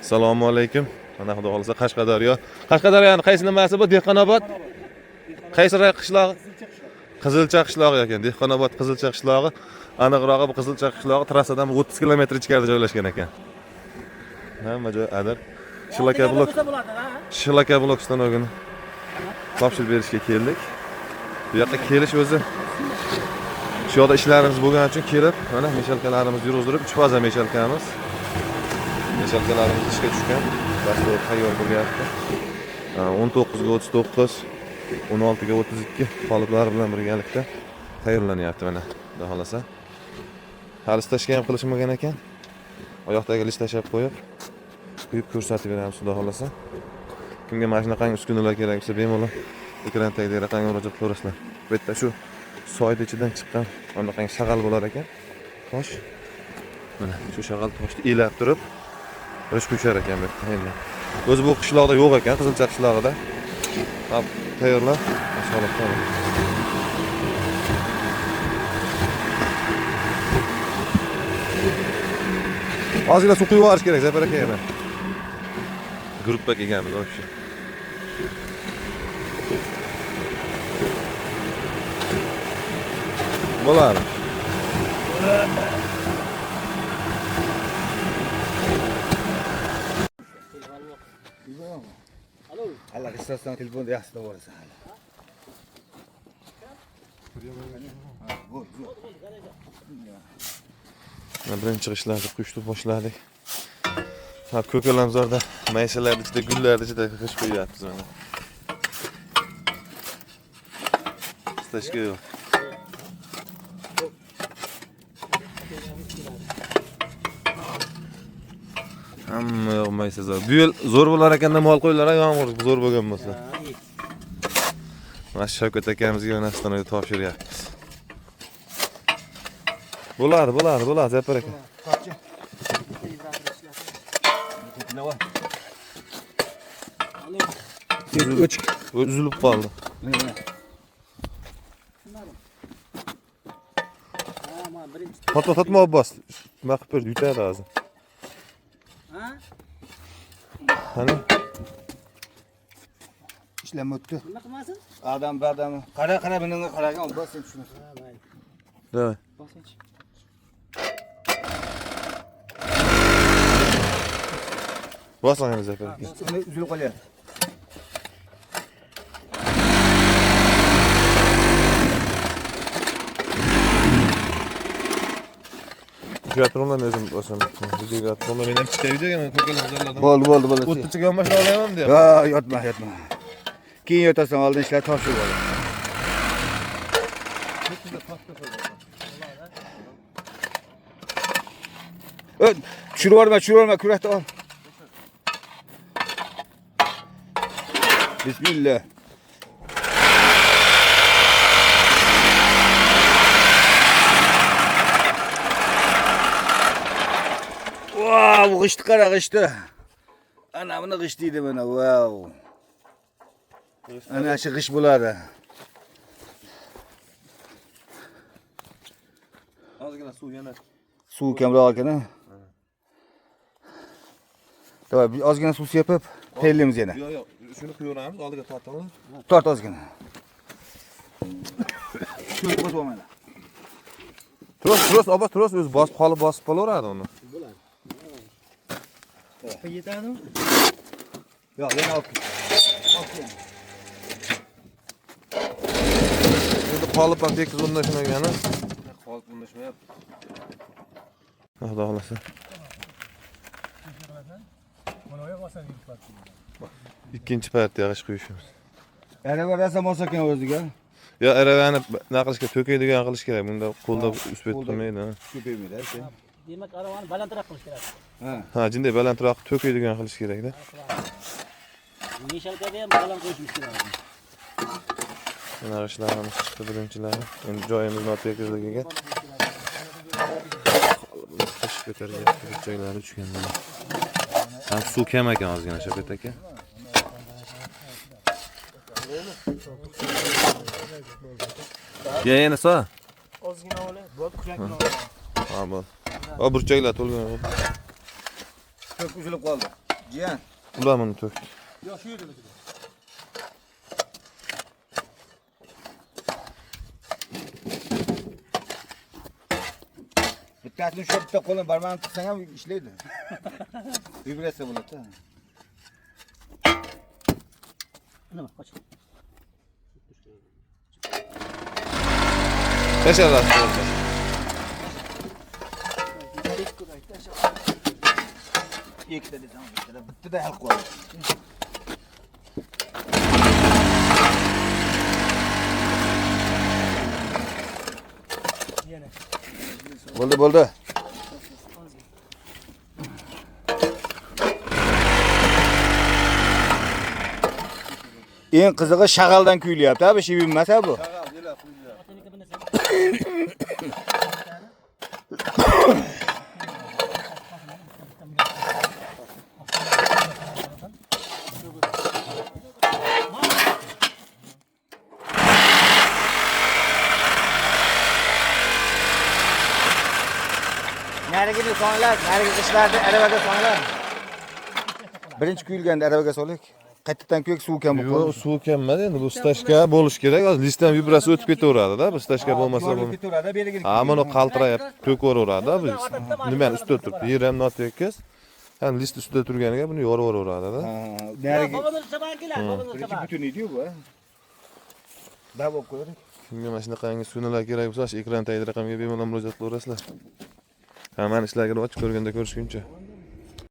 Assalomu alaykum. Mana xudo xolisa Qashqadaryo. Qashqadaryoni qaysi nimasi bu? Dehqonobod. Qaysi qishlog'i? Qizilcha qishlog'i ekan. Dehqonobod Qizilcha qishlog'i. Aniqrog'i bu Qizilcha qishlog'i trassadan 30 kilometr ichkarida joylashgan ekan. Hamma joy adar. Shilaka blok stanovini topshirib berishga keldik. Bu yoqqa kelish o'zi shu yoqda ishlarimiz bo'lgani uchun kelib, mana meshalkalarimizni yurg'izdirib, 3 faza meshalkamiz. Meshalkalarimiz ishga tushgan. Dastur tayyor bo'lyapti. 19 ga 39, 16 ga 32 qoliplar bilan birgalikda tayyorlanyapti mana. Xudo xolasa. Hali stashga ham qilishmagan ekan. Oyoqdagi lish tashab qo'yib ko'rsatib beramiz xudo xolasa. Kimga mana shunaqangi uskunalar kerak bo'lsa, bemalol ekran tagida raqamga murojaat qilasizlar. Bu yerda shu soyda ichidan chiqqan bunaqangi shag'al bo'lar ekan. Tosh. Mana shu shag'al toshni elab turib rish ko'char ekan bu yerda. O'zi bu qishloqda yo'q ekan, Qizilcha qishlog'ida. Hop, tayyorlab, solib qo'ying. Ozgina suv quyib yuborish kerak, Zafar aka yana. Gruppa kelganmiz, o'sha. Bo'ladi. Alo. Alla istasyon telefonu yaxshi bo'lsa hali. Birinchi chiqishlarni quyishni boshladik. Ha, ko'kalamzorda maysalar ichida, gullar ichida qish qo'yapmiz mana. Istashga yo'q. Hamma yo'q maysa zo'r. Bu yil zo'r bo'lar ekanda mol qo'ylar, yomg'ir zo'r bo'lgan bo'lsa. Mana Shavkat akamizga yana stanoga topshiryapmiz. Bo'ladi, Zafar aka. Uzilib qoldi. Tatma bas. Maqib berdi, yutadi hozir. Ha? Qani? İşlem o'tdi. Nima qilmasin? Adam qara bunga qaragan bas sen shuni. Davay. Bosinchi. Bosing Zafar aka. Uzilib qolyapti. Videoga o'zim bosam. Videoga men ham chiqay videoga ko'kalamzorlardan. Bo'ldi. O'ttichiga olmay olaman deb. Ha, yotma. Keyin yotasan, oldin ishlar topshirib ol. Tushirib yuborma, kurakni ol. Bismillah. Wow, g'ishti qara, g'ishti. Ana buni g'isht deydi mana, wow. Ana shu g'isht bo'ladi. Ozgina suv yana. Suv kamroq ekan. Davay, ozgina suv sepib, tayyorlaymiz yana. Yo'q, shuni quyamiz, oldiga tortamiz. Tort ozgina. Shuni qo'yib olmayman. Tros, o'zi bosib qolaveradi uni. Bo'ladi. Yetadimi? Yo'q, yana olib kel. Endi qolib ham tekis o'rnashmagani. Qolib o'rnashmayapti. Xudo xolasa. Ikkinchi partiya g'ish quyishimiz. Aravarasa mosakan o'ziga. Yo, aravani naqlishga to'kaydigan qilish kerak. Bunda qo'lda usbet turmaydi. Ko'paymaydi. Demak, aravani balandroq qilish kerak. Ha, jinday balandroq to'kaydigan qilish kerak-da. Meshalkaga ham baland qo'yishimiz kerak. Mana ishlarimiz chiqdi birinchilari. Endi joyimiz notekizligiga. Qish ko'taryapti, joylari tushgan. Ham suv kam ekan ozgina Shavkat aka. Yana so? Ozgina olay, bo'ldi kurakni Ha, bo'ldi. O burchaklar to'lgan. Ko'p uzilib qoldi. Jiyan. Ulamini to'kdi. Yo'q, shu yerda. Bittasini shu bitta qo'lini barmog'ini tiqsang ham ishlaydi. Vibratsiya bo'ladi-da. Nima, qoch. Tashallas. Ikkita desam, bittada hal qiladi. Yana. Bo'ldi. Eng qizig'i shag'aldan kuyilyapti, bu shivim emas bu. Otaniki bir narsa. Narigini sonlar, narigi qishlarda aravaga sonlar. Birinchi kuyilganda aravaga solik. Qaytadan ko'k suv kam bo'lib Yo'q, qoldi. suv kelmadi. Endi bu stashka bo'lish kerak. Hozir listdan vibratsiya o'tib ketaveradi-da. Bu stashka bo'lmasa Yorilib bo'lmaydi. ketaveradi, beriga. Ha, mana qaltirayib to'kaveraveradi-da bu. Nimani ustida turibdi? Yer ham notekis. Ham list ustida turganiga buni yoraveradi-da. Narigi Bobonur sabankilar, bobonur birinchi saban. butun edi bu. Dab olib qo'ydik. Kimga mana shunaqangi sunalar kerak bo'lsa, ekran tagidagi raqamga bemalol murojaat qilaverasizlar. Hammani ishlarga ochib ko'rganda ko'rishguncha.